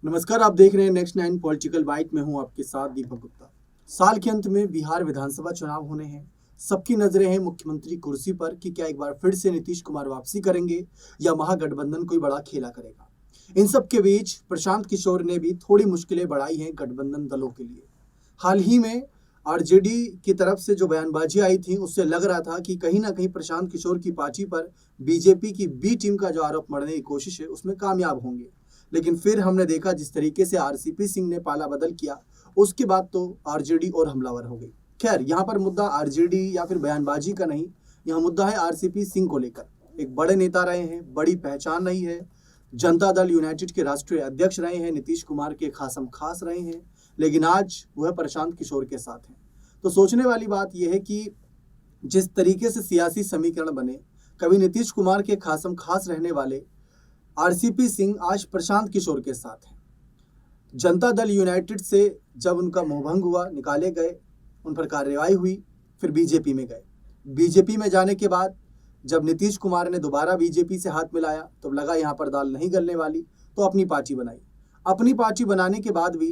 नमस्कार, आप देख रहे हैं नेक्स्ट 9 पॉलिटिकल बाइट में हूं आपके साथ दीपक गुप्ता। साल के अंत में बिहार विधानसभा चुनाव होने हैं। सबकी नजरें हैं मुख्यमंत्री कुर्सी पर कि क्या एक बार फिर से नीतीश कुमार वापसी करेंगे या महागठबंधन कोई बड़ा खेला करेगा। इन सब के बीच प्रशांत किशोर ने भी थोड़ी मुश्किलें बढ़ाई हैं गठबंधन दलों के लिए। हाल ही में आरजेडी की तरफ से जो बयानबाजी आई थी उससे लग रहा था कि कहीं ना कहीं प्रशांत किशोर की पार्टी पर बीजेपी की बी टीम का जो आरोप मढ़ने की कोशिश है उसमें कामयाब होंगे। लेकिन फिर हमने देखा जिस तरीके से आरसीपी सिंह ने पाला बदल किया, उसके बाद तो आरजेडी और हमलावर हो गई। खैर, यहाँ पर मुद्दा आरजेडी या फिर बयानबाजी का नहीं, यहाँ मुद्दा है आरसीपी सिंह को लेकर। एक बड़े नेता रहे हैं, बड़ी पहचान रही है, जनता दल यूनाइटेड के राष्ट्रीय अध्यक्ष रहे हैं, नीतीश कुमार के खासम खास रहे हैं, लेकिन आज वह प्रशांत किशोर के साथ हैं। तो सोचने वाली बात यह है कि जिस तरीके से सियासी समीकरण बने, कभी नीतीश कुमार के खासम खास रहने वाले आरसीपी सिंह आज प्रशांत किशोर के साथ हैं। जनता दल यूनाइटेड से जब उनका मोहभंग हुआ, निकाले गए, उन पर कार्रवाई हुई, फिर बीजेपी में गए। बीजेपी में जाने के बाद जब नीतीश कुमार ने दोबारा बीजेपी से हाथ मिलाया तो लगा यहाँ पर दाल नहीं गलने वाली, तो अपनी पार्टी बनाई। अपनी पार्टी बनाने के बाद भी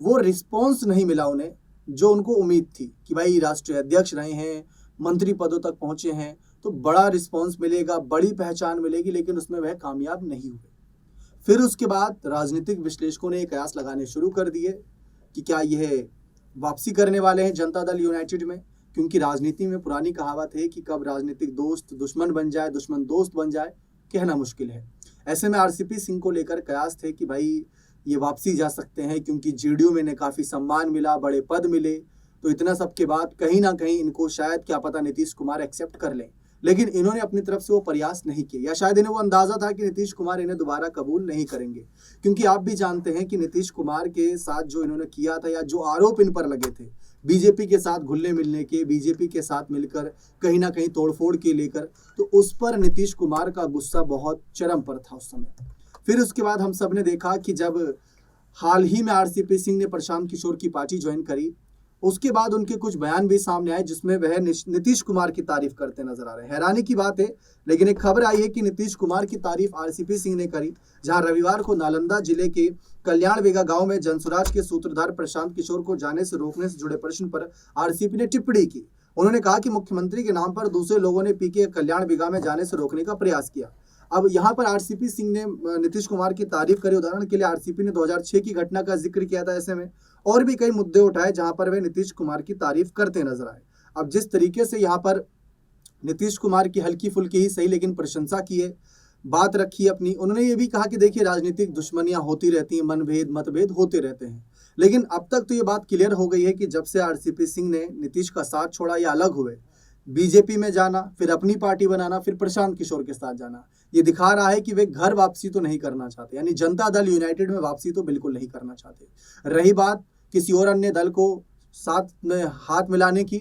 वो रिस्पॉन्स नहीं मिला उन्हें जो उनको उम्मीद थी कि भाई राष्ट्रीय अध्यक्ष रहे हैं, मंत्री पदों तक पहुंचे हैं तो बड़ा रिस्पॉन्स मिलेगा, बड़ी पहचान मिलेगी, लेकिन उसमें वह कामयाब नहीं हुए। फिर उसके बाद राजनीतिक विश्लेषकों ने कयास लगाने शुरू कर दिए कि क्या यह वापसी करने वाले हैं जनता दल यूनाइटेड में, क्योंकि राजनीति में पुरानी कहावत है कि कब राजनीतिक दोस्त दुश्मन बन जाए, दुश्मन दोस्त बन जाए, कहना मुश्किल है। ऐसे में आरसीपी सिंह को लेकर कयास थे कि भाई ये वापसी जा सकते हैं क्योंकि जेडीयू में इन्हें काफ़ी सम्मान मिला, बड़े पद मिले, तो इतना सब के बाद कहीं ना कहीं इनको शायद क्या पता नीतीश कुमार एक्सेप्ट कर लें। लेकिन इन्होंने अपनी तरफ से वो प्रयास नहीं किए, या शायद इन्हें वो अंदाजा था कि नीतीश कुमार इन्हें दोबारा कबूल नहीं करेंगे, क्योंकि आप भी जानते हैं कि नीतीश कुमार के साथ जो इन्होंने किया था या जो आरोप इन पर लगे थे बीजेपी के साथ घुलने मिलने के, बीजेपी के साथ मिलकर कहीं ना कहीं तोड़फोड़ के लेकर, तो उस पर नीतीश कुमार का गुस्सा बहुत चरम पर था उस समय। फिर उसके बाद हम सब ने देखा कि जब हाल ही में आरसीपी सिंह ने प्रशांत किशोर की पार्टी ज्वाइन करी, उसके बाद उनके कुछ बयान भी सामने आए जिसमें वह नीतीश कुमार की तारीफ करते नजर आ रहे हैं। हैरानी की बात है, लेकिन एक खबर आई है कि नीतीश कुमार की तारीफ आरसीपी सिंह ने करी, जहां रविवार को नालंदा जिले के कल्याण वेगा गांव में जनसुराज के सूत्रधार प्रशांत किशोर को जाने से रोकने से जुड़े प्रश्न पर आरसीपी ने टिप्पणी की। उन्होंने कहा कि मुख्यमंत्री के नाम पर दूसरे लोगों ने पीके कल्याण वेगा में जाने से रोकने का प्रयास किया। अब यहाँ पर आरसीपी सिंह ने नीतीश कुमार की तारीफ करी। उदाहरण के लिए आरसीपी ने 2006 की घटना का जिक्र किया था। ऐसे में और भी कई मुद्दे उठाए जहां पर वे नीतीश कुमार की तारीफ करते नजर आए। अब जिस तरीके से यहाँ पर नीतीश कुमार की हल्की फुल्की ही सही लेकिन प्रशंसा की है, बात रखी अपनी, उन्होंने ये भी कहा कि देखिए राजनीतिक दुश्मनियां होती रहती हैं, मनभेद मतभेद होते रहते हैं, लेकिन अब तक तो ये बात क्लियर हो गई है कि जब से आरसीपी सिंह ने नीतीश का साथ छोड़ा या अलग हुए, बीजेपी में जाना, फिर अपनी पार्टी बनाना, फिर प्रशांत किशोर के साथ जाना, ये दिखा रहा है कि वे घर वापसी तो नहीं करना चाहते, यानी जनता दल यूनाइटेड में वापसी तो बिल्कुल नहीं करना चाहते। रही बात किसी और अन्य दल को साथ में हाथ मिलाने की,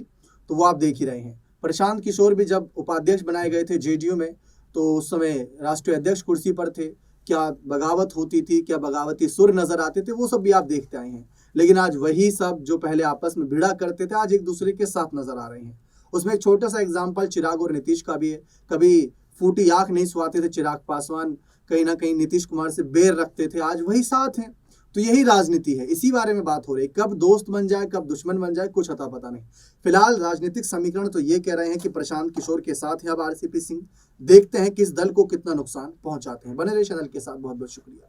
तो वो आप देख ही रहे हैं। प्रशांत किशोर भी जब उपाध्यक्ष बनाए गए थे जेडीयू में, तो उस समय राष्ट्रीय अध्यक्ष कुर्सी पर थे, क्या बगावत होती थी, क्या बगावती सुर नजर आते थे, वो सब भी आप देखते आए हैं। लेकिन आज वही सब जो पहले आपस में भिड़ा करते थे, आज एक दूसरे के साथ नजर आ रहे हैं। उसमें एक छोटा सा एग्जाम्पल चिराग और नीतीश का भी है। कभी फूटी आंख नहीं सुहाते थे चिराग पासवान, कहीं ना कहीं नीतीश कुमार से बेर रखते थे, आज वही साथ हैं। तो यही राजनीति है, इसी बारे में बात हो रही है। कब दोस्त बन जाए, कब दुश्मन बन जाए, कुछ अता पता नहीं। फिलहाल राजनीतिक समीकरण तो ये कह रहे हैं कि प्रशांत किशोर के साथ है अब आरसीपी सिंह। देखते हैं किस दल को कितना नुकसान पहुंचाते हैं। बने रहे चैनल के साथ, बहुत बहुत शुक्रिया।